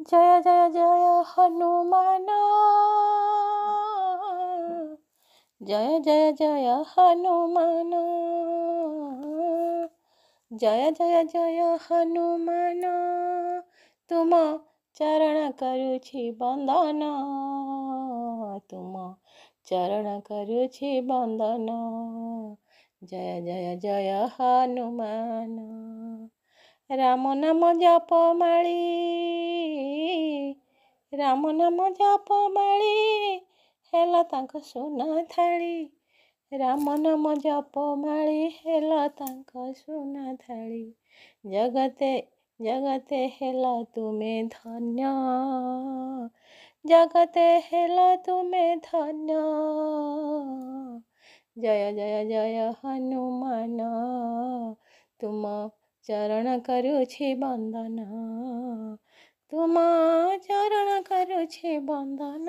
जय जय जय हनुमान जय जय जय हनुमान जय जय जय हनुमान तुम चरण करुछि बंदन तुम चरण करुछि बंदन जय जय जय हनुमान राम नाम जप माळी राम नाम जप माळी हेला तांक सुना थाली राम नाम जप माळी हेला तांक सुना थाली जगते जगते हेला तुमे धन्य जगते हेला तुमे धन्य जय जय जय हनुमान तुम चरण करुछि बंदन तुम चरण करुछि बंदन।